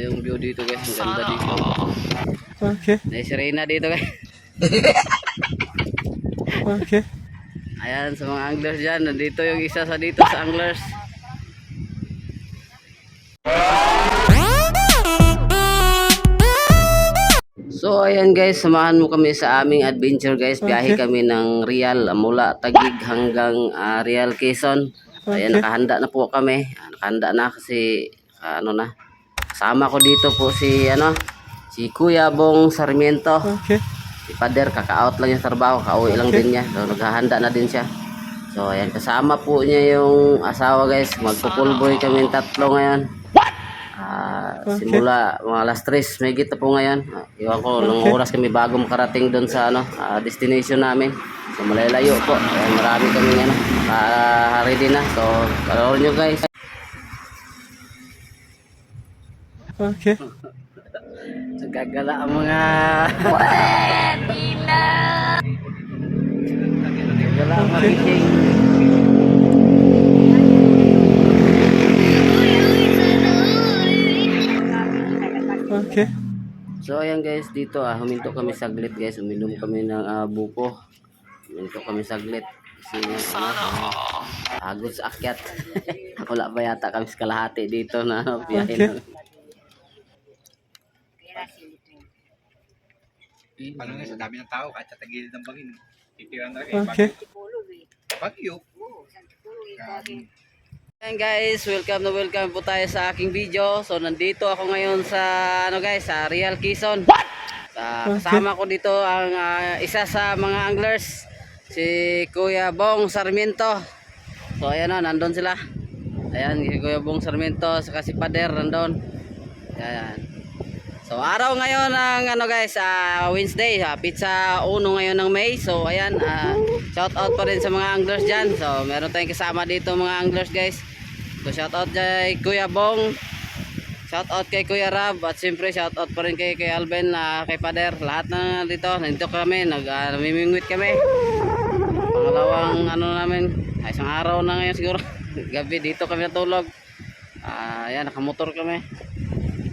yung view dito guys, ang ganda dito. Okay. May sirena dito guys. Okay. Ayan sa mga anglers dyan, nandito yung isa sa dito sa anglers. So ayan guys, samahan mo kami sa aming adventure guys. Biyahe kami ng Real mula Taguig hanggang Real Quezon. Ayan, nakahanda na po kami. Nakahanda na kasi ano na. Kasama ko dito po si Kuya Bong Sarmiento. Okay. Si Pader, kaka-out lang yung trabaho, kauwi lang din niya. So naghahanda na din siya. So ayan, kasama po niya yung asawa guys. Magpupulboy kami tatlo ngayon. Simula mga alas 3 may gita po ngayon. Iwan ko nung oras kami bago makarating doon sa destination namin. So malalayo po. Ayan, marami kami ready na. So panoorin nyo guys. Okay. So gagala ang mga gagala ang mga fishing. Okay. So ayan guys, dito huminto kami saglit guys, uminom kami ng buko. Huminto kami saglit kasi agos sa akyat. Wala ba yata kami sa kalahati dito na biyahe Okay. na. Paano nga sa dami ng tao kahit sa tagilid ng bangin. Titiran na rin. Okay. Bagyo. Ayan guys, welcome po tayo sa aking video. So nandito ako ngayon sa sa Real Quezon. Kasama ko dito ang isa sa mga anglers, si Kuya Bong Sarmiento. So ayan nandun sila. Ayan, si Kuya Bong Sarmiento saka si Pader nandun. Ayan. So araw ngayon ng Wednesday, pizza 1 ngayon ng May. So ayan, shout out pa rin sa mga anglers diyan. So meron tayong kasama dito mga anglers guys. So shout out kay Kuya Bong, shout out kay Kuya Rab, at siyempre shout out pa rin kay Alben, kay Pader. Lahat na nandito kami, namimingwit kami. Pangalawang namin, isang araw na ngayon siguro. Gabi dito kami natulog. Ayan, nakamotor kami.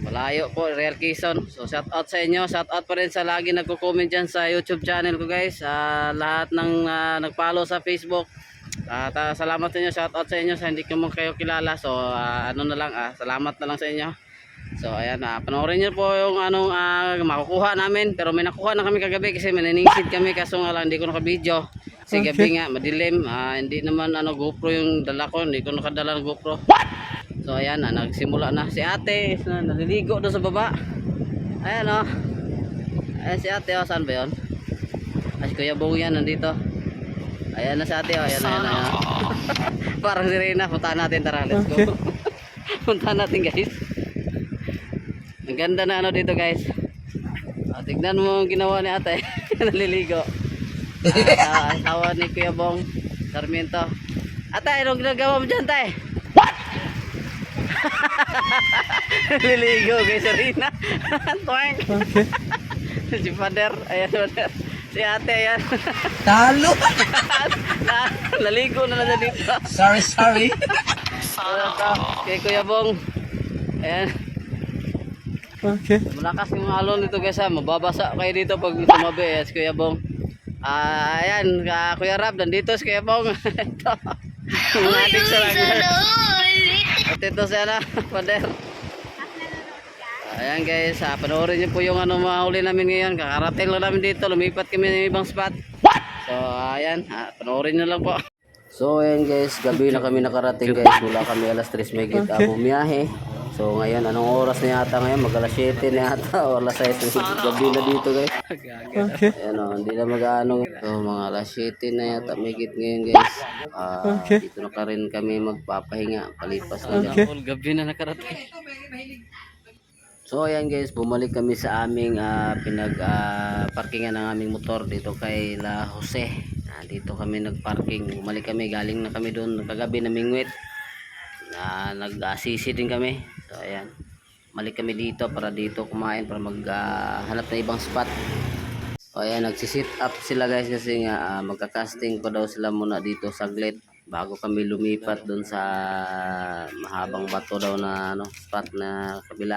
Malayo po, Real Quezon. So shout out sa inyo, shout out pa rin sa lagi nagko-comment dyan sa YouTube channel ko guys. Lahat ng nag-follow sa Facebook. Salamat sa inyo, shout out sa inyo sa hindi ko mo kayo kilala. So salamat na lang sa inyo. So ayan, panoorin niyo po yung makukuha namin. Pero may nakuha na kami kagabi kasi maniningsid kami, kaso nga lang hindi ko naka-video. Kasi gabi nga madilim, hindi naman GoPro yung dala ko, hindi ko nakadala ng GoPro. So ayan, nagsimula na si ate, naliligo doon sa baba. Ayan ayan si ate, saan ba yun? Si Kuya Bong yan, nandito. Ayan na si ate, ayan. Parang sirena, puntahan natin, tara, let's go. Puntahan natin guys. Ang ganda na dito guys. Tignan mo ang ginawa ni ate. Naliligo. Asawa ni Kuya Bong Sarmiento. Ate, anong ginagawa mo dyan tay? Naliligo guys, sirena. Okay. Si Pader, ayan Pader. Si ate, ayan. Talo! Naligo na lang dito. Sorry. Kay Kuya Bong. Ayan. Okay. Malakas yung alon dito guys mababasa kayo dito pag tumabi. Ayan si Kuya Bong. Ayan, Kuya Rab, nandito si Kuya Bong. Ito. Mga ating saranggan. At ito siya Pader. Ayan guys, panoorin niyo po yung mahuli namin ngayon. Kakarating lang namin dito, lumipat kami ng ibang spot. So ayan, panoorin niyo lang po. So ayan guys, gabi na kami nakarating guys. Mula kami alas 3 may bumiyahe. So ngayon, anong oras na yata ngayon? Mag alas 7 na yata o alas 7 gabi na dito guys. Okay. Ayan hindi na mag-ano. So mga alas 7 na yata may ngayon guys. Dito na ka rin kami magpapahinga. Palipas na dyan. Gabi na nakarating. So ayan guys, bumalik kami sa aming parkingan ng aming motor dito kay La Jose. Dito kami nagparking. Bumalik kami, galing na kami doon kagabi na mingwit. Nag-assisi din kami. So ayan, bumalik kami dito para dito kumain, para maghanap na ibang spot. So ayan, nagsisit up sila guys kasi nga magka-casting pa daw sila muna dito saglit bago kami lumipat doon sa mahabang bato daw na spot na kabila.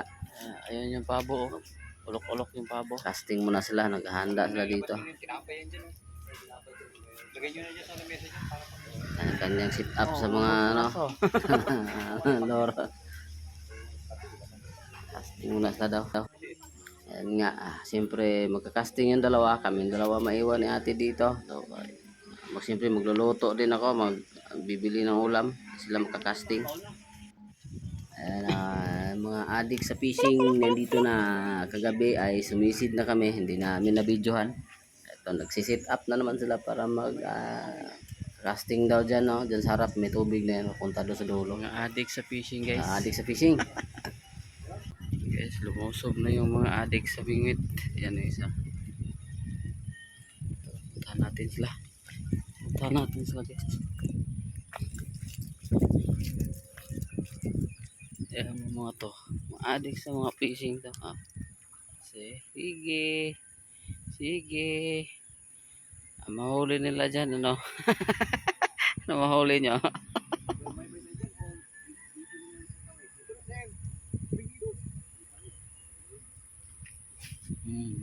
Ayun yung pabo. Oh. Ulok-ulok yung pabo. Casting muna sila. Naghahanda sila dito. Tinapay yan dyan. Lagay nyo na dyan sa lamesa dyan. Para Kanyang sit up sa mga ano. Loro. Casting muna sila daw. Yan nga. Siyempre magka-casting yung dalawa. Kaming dalawa maiwan ni ate dito. So, siyempre magluluto din ako. Magbibili ng ulam. Sila magka-casting. Ayan, mga adik sa fishing nandito na kagabi ay sumisid na kami, hindi namin na-videohan. Ito, nagsisit up na naman sila para mag casting daw dyan, no? Dyan sa harap may tubig na yan, punta doon sa dulo. Mga adik sa fishing guys. Adik sa fishing. Guys, lumusob na yung mga adik sa bingwit. Yan yung isa. Punta natin sila. Punta natin sila guys. Ayan mo mga to, maadik sa mga fishing to ha. Sige, sige. Mahuli nila dyan ano. Ano mahuli nyo?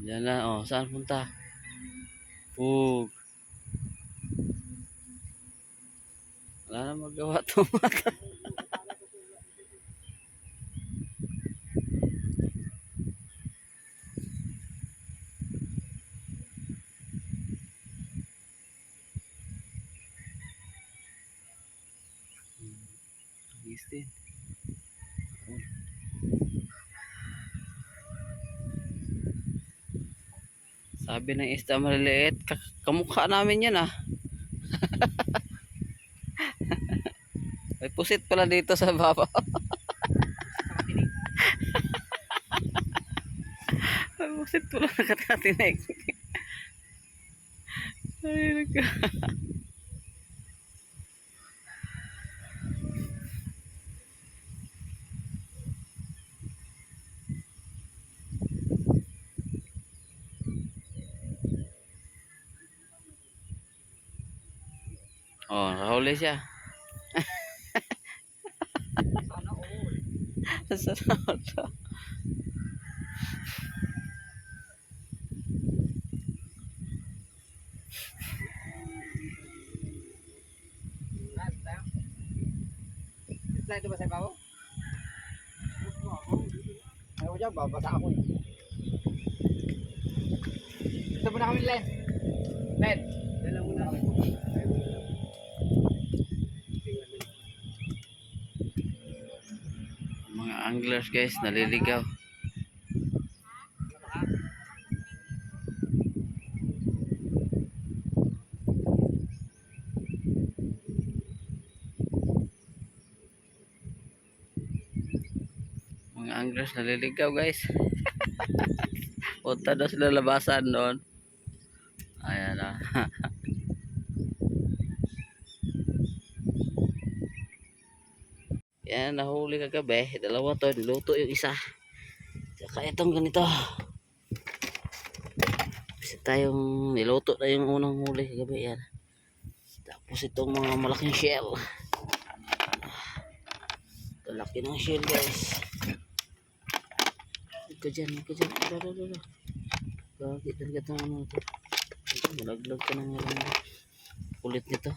Dyan na, oh, saan punta? Pug. Wala na magawa to. Din. Sabi ng isda maliliit, kamukha namin yan ah. May pusit pala dito sa baba. May pusit pala nakatinig. Ay, nagka. Oh, nakahuli siya. Sana all. slide ba sa ibabaw? Ayaw dyan, babasa ako eh. Ito muna kami, Len. Len. Dala muna kami. Mga anglers guys, naliligaw. Mga anglers naliligaw guys. Punta daw sila labasan doon. Ayan na. Yan, nahuli kagabi. Dalawa to, niluto yung isa. Saka itong ganito. Kasi tayong niluto na yung unang huli kagabi. Yan. Tapos itong mga malaking shell. Ito laki ng shell guys. Ito dyan, ito dyan. Bakit talaga itong ano ito? Malaglag ka ng kulit nito.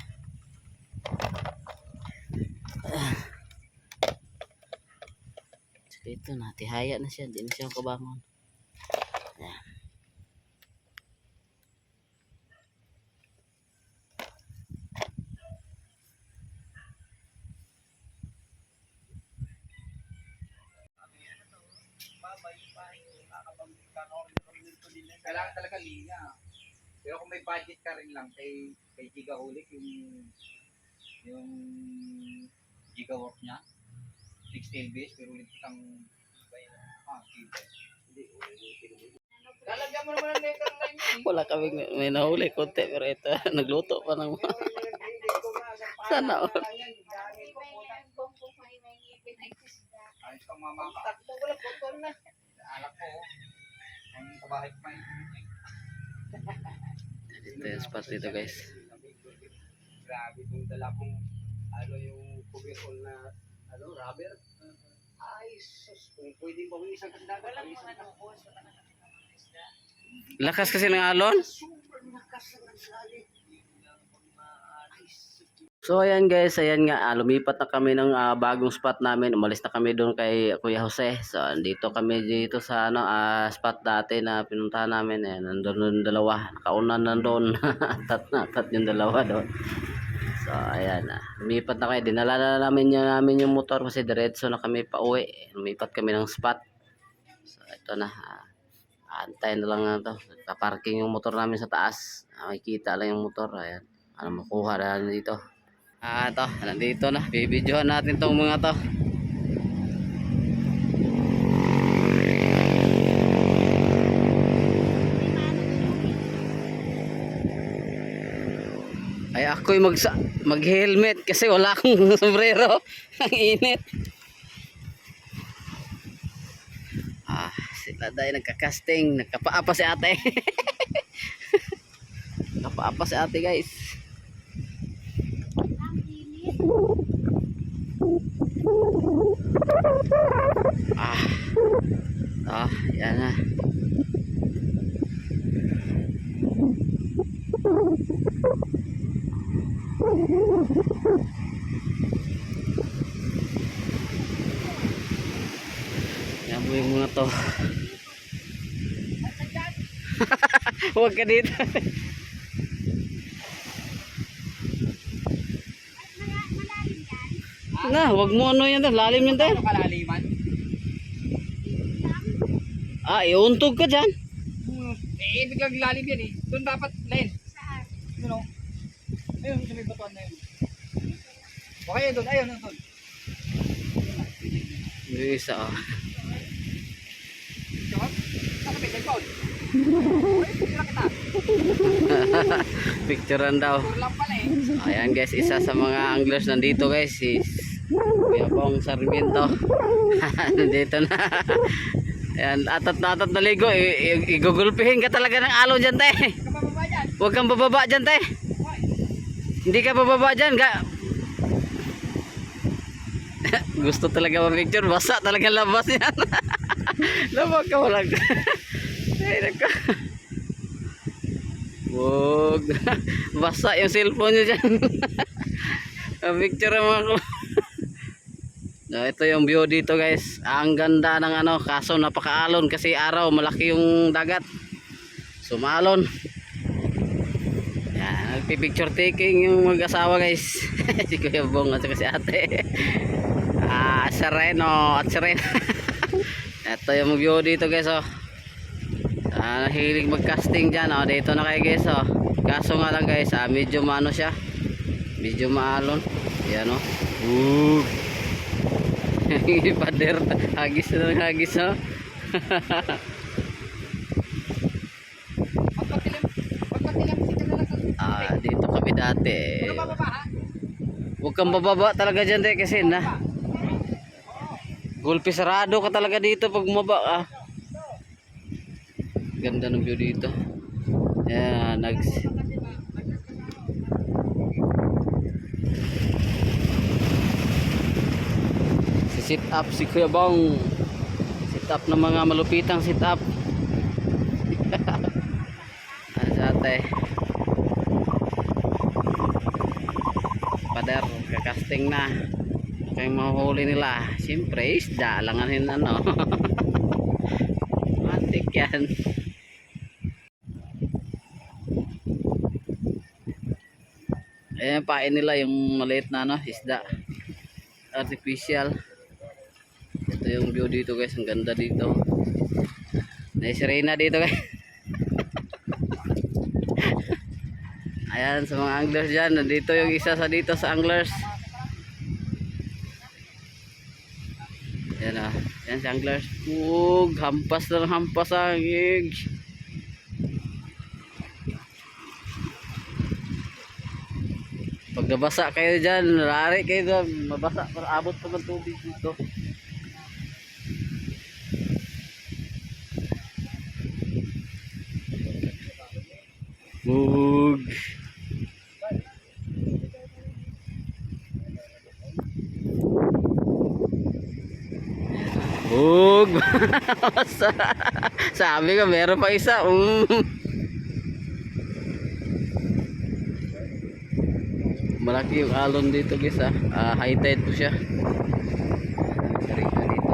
Ito na, tihaya na siya, hindi na siya kabangon. Ayan. Kailangan talaga linya. Pero kung may budget ka rin lang kay Giga Ulik, yung Giga Work niya, 6 LBS, pero ulit kang lalagyan mo naman ang letter line yun. Wala kami may nahuli konti pero ito nagluto pa ng mga sana all. Ayos kang mama ka. Takbo ko lang putol na. Alak ko. Ang kabahay pa yun. Ito yung spot dito guys. Grabe kung dala kong ano yung coverall na ano, rubber. Ay, sus, kung pwedeng bawisan kasi dagat. Walang mga nabos. Lakas kasi ng alon. Super lakas ang nagsali. So ayan guys, ayan nga, lumipat na kami ng bagong spot namin. Umalis na kami doon kay Kuya Jose. So andito kami dito sa spot dati na pinuntahan namin. Ayan, nandun yung dalawa. Nakaunan nandun. tat yung dalawa doon. So ayan, lumipat na kayo. Dinala na namin yung motor kasi diretso na kami pa uwi. Lumipat kami ng spot. So ito na. Antayin na lang na to. Kaparking yung motor namin sa taas. Makikita lang yung motor. Ayan. Ano makuha na dito. Ito, nandito na. Bibidyohan natin tong mga to. Ay ako'y mag-helmet kasi wala akong sombrero. Ang init. Sila dahil nagka-casting. Nagkapaapa si ate. Nagkapaapa si ate guys. Yan na. Yan mo yung mga to. Huwag ka dito. Na, wag mo ano yan, lalim yan tayo. Ano kalaliman? Iuntog ka dyan. Biglang lalim yan eh. Doon dapat, Len. Saan? Yun o. Ayun, sa may batuan na yun. Okay, doon. Ayun, doon. Yung isa Shot? Saan ka may Paul? Picture kita. Picturean daw. Picture lang pala eh. Ayan guys, isa sa mga anglers nandito guys, si Kuya Bong Sarmiento. Nandito na. Ayan, atat na ligo. Igugulpihin ka talaga ng alon dyan, te. Kabababa dyan. Huwag kang bababa dyan, te. Hindi ka bababa dyan. Gusto talaga ma-picture. Basa talaga labas yan. Labas ka walang. Ay, naka. Huwag. Basa yung cellphone nyo dyan. Picture mo ako. Ito yung view dito guys. Ang ganda ng kaso napakaalon kasi araw malaki yung dagat. Sumalon. Yan, nagpi-picture taking yung mag-asawa guys. Si Kuya Bong at si ate. Sereno at Serena. Ito yung view dito guys nahilig mag-casting dyan dito na kayo guys kaso nga lang guys medyo maano siya, medyo maalon. Yan pader, hagis na ng hagis dito kami dati huwag kang bababa talaga dyan kasi gulpi sarado ka talaga dito pag bumaba ganda ng view dito. Yan, sit up si Kuya Bong. Sit up ng mga malupitang sit up. Ate. Pader, kakasting na. Kayong mahuli nila. Siyempre, isda lang matik yan. Ayan, pain nila yung maliit na isda. Artificial. Ito yung view dito guys, ang ganda dito. May sirena dito guys. Ayan sa mga anglers dyan, nandito yung isa sa dito sa anglers. Ayan yan si anglers. Hampas na hampas ang ig. Pag nabasa kayo dyan, rari kayo dyan, mabasa, para abot pa ng tubig dito. Bug. Ug. Sabi ko meron pa isa. Malaki yung alon dito guys ha. High tide po siya. Sarita dito.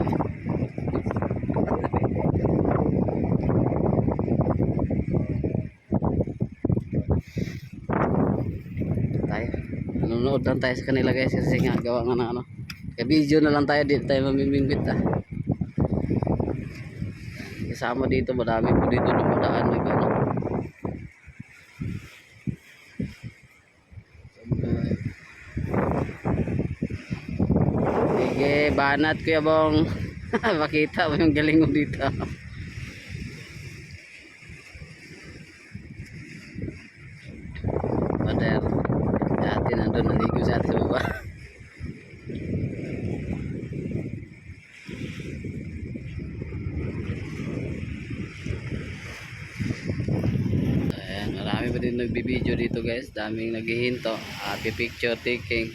Tayo. Nanonood lang tayo sa kanila guys kasi nga gawa nga ng ano. Ka-video na lang tayo, dito tayo mamimingwit ha. Kasama dito, madami po dito dumadaan na gano'n. Sige, banat Kuya Bong. Makita mo yung galing mo dito. Pader. Dati nandun naligo sa atin sa baba. Ayan, marami pa din nagbibideo dito guys. Daming naghihinto. Picture taking.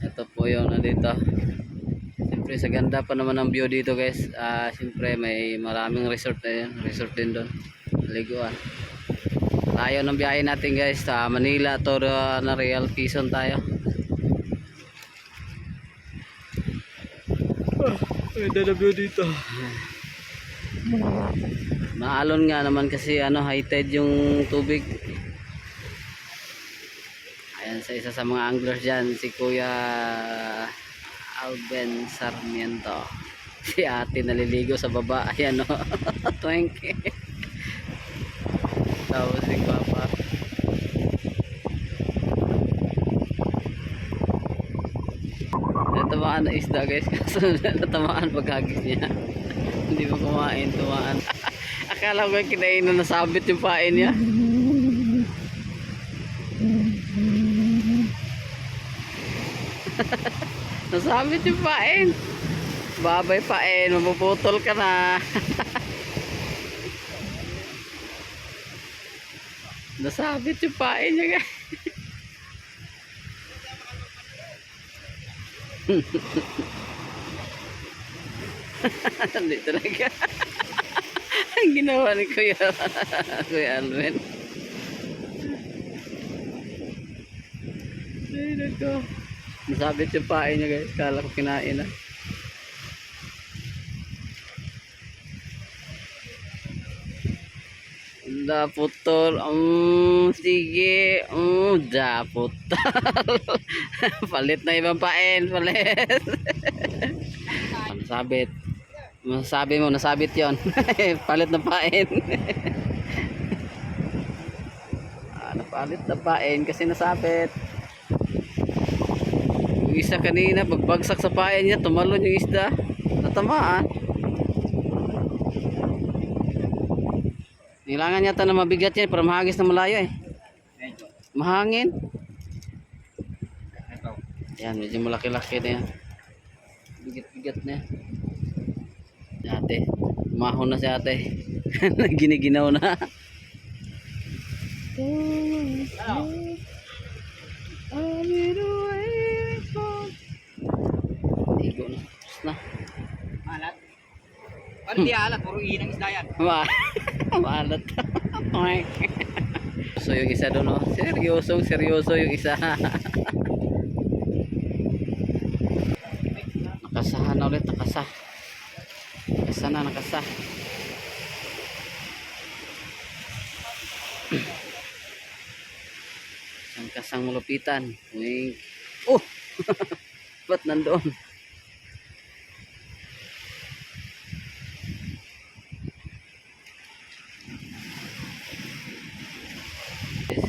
Ito po yung nandito. Siyempre sa ganda pa naman ang view dito guys. Siyempre may maraming resort na yun. Resort din doon. Liguan. Tayo ng biyahe natin guys. Sa Manila to na Real Quezon tayo. Ganda na view dito. Maalon nga naman kasi high tide yung tubig. Ayan sa isa sa mga anglers dyan, si Kuya Alben Sarmiento. Si ate naliligo sa baba. Ayan o. Twenke. Tapos si Papa. Natamaan na isda guys. Kaso natamaan paghagis niya. Hindi mo kumain, tumaan. Akala ko kinain na nasabit yung pain niya. Nasabit yung pain. Babay pain, mapuputol ka na. Nasabit yung pain niya guys. Dito talaga. Ang ginawa ni Kuya Alvin. Ay, nako. Nasabit yung pain niya guys. Kala ko kinain na. Daputol. Sige. Daputol. Palit na ibang pain. Palit. Nasabit. Masabi mo, nasabit yon. Palit na pain. Napalit na pain kasi nasabit. Yung isa kanina, pagbagsak sa pain niya, tumalon yung isda. Natamaan. Kailangan yata na mabigat yan para mahagis na malayo eh. Mahangin. Yan, medyo malaki-laki na yan. Bigat-bigat na yan. Ate, umahon na si ate. Giniginaw na. Igo na. Tapos na. Malat. Ano di alat? Puro inang isda yan. Maalat. So yung isa doon, oh. Seryoso yung isa. Nakasahan na ulit, nakasa. Nakasa. Ang kasang malupitan. Oh! Ba't nandoon?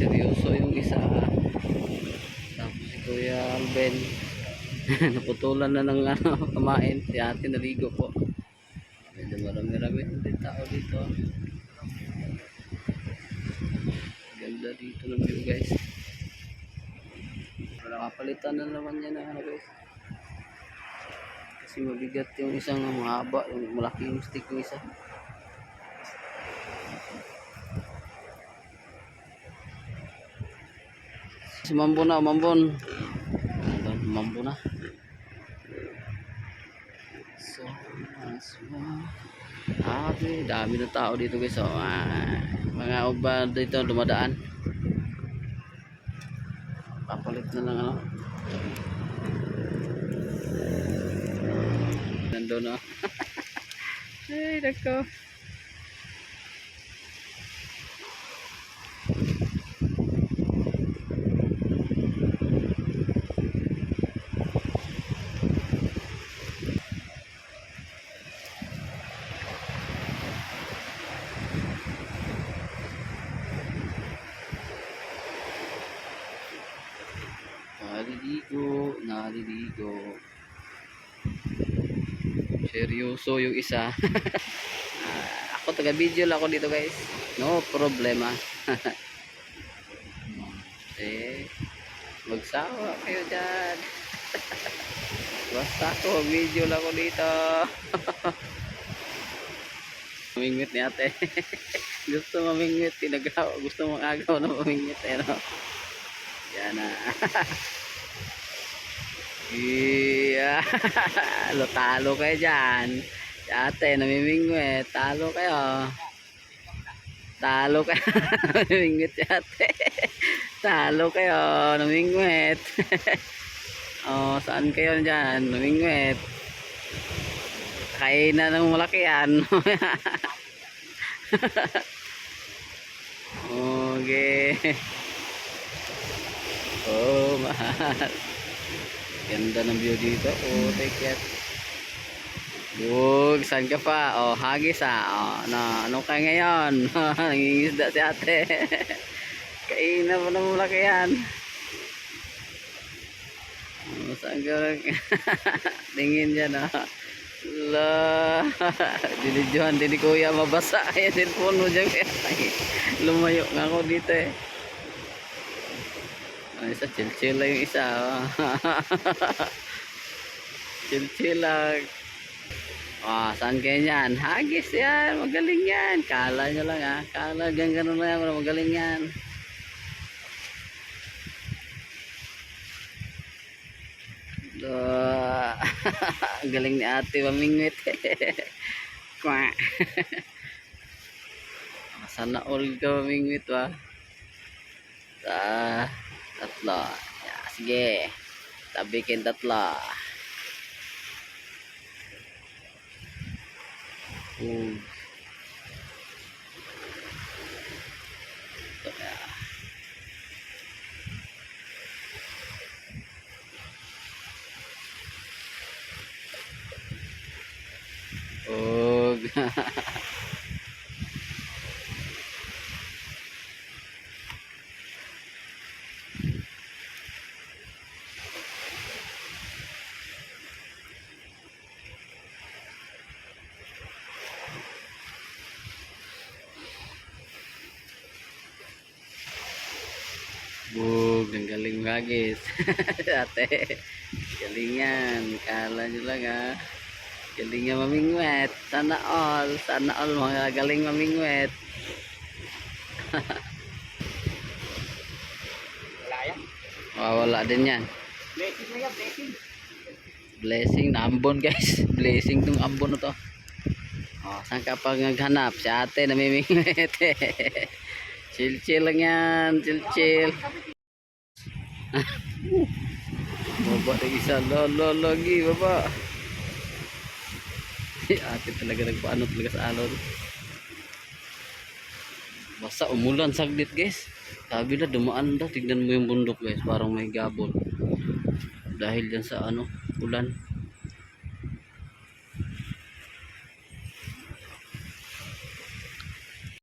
Seryoso yung isa. Tapos si Kuya Alben. Naputulan na ng kumain. Si ate naligo po. Medyo marami-rami din tao dito. Ganda dito ng view guys. Papalitan na naman yan guys. Kasi mabigat yung isang mahaba, yung malaki yung stick yung isa. Si Mambo na, Mambo na. So Dami ng tao dito guys. So, mga uba dito dumadaan. Papalit na lang ano. Nandun no. Ay, nako. Naliligo. Seryoso yung isa. Ako taga-video lang ako dito guys. No problema. Magsawa kayo dyan. Basta ako, video lang ako dito. Mamingwit ni ate. Gusto mamingwit. Gusto mong agaw na mamingwit. No? Yan na. Iya. Talo kayo dyan. Si ate, namimingwit. Talo kayo. Talo kayo. Namimingwit si ate. Talo kayo. Namimingwit. Oh, saan kayo dyan? Namimingwit. Kainan ng malaki yan. Okay. Oh, mahal. Ganda ng view dito. Oh, take it. Bug, saan ka pa? Oh, hagis oh, ano kayo ngayon? Nangingisda si ate. Kainan mo na malaki yan. Oh, saan ka? Tingin dyan La. Dinidyohan din ni kuya. Mabasa. Ayan, cellphone mo dyan. Lumayo nga ako dito Isa, chill-chill lang yung isa. Chill-chill lang. Saan kayo yan? Hagis yan. Magaling yan. Kala nyo lang Kala ganun lang yan. Magaling yan. Galing ni ate mamingwit. Sana all ka mamingwit ba? Tatlo. Sige. Tabikin tatlo. Bug, ang galing magis. Ate, galing yan. Kala nyo lang galing nga mamingwet. Sana all mga galing mamingwet. Wala yan. Wala din yan. Blessing na yan, blessing. Blessing na ambon guys. Blessing tong ambon na to. Saan ka pag naghanap? Si ate namimingwet. Chill lang yan. Chill. Baba na isa. Lagi baba. Ate talaga nagpaano talaga sa alon. Basta umulan saglit guys. Sabi na dumaan Tignan mo yung bundok guys. Parang may gabon. Dahil dyan sa ulan.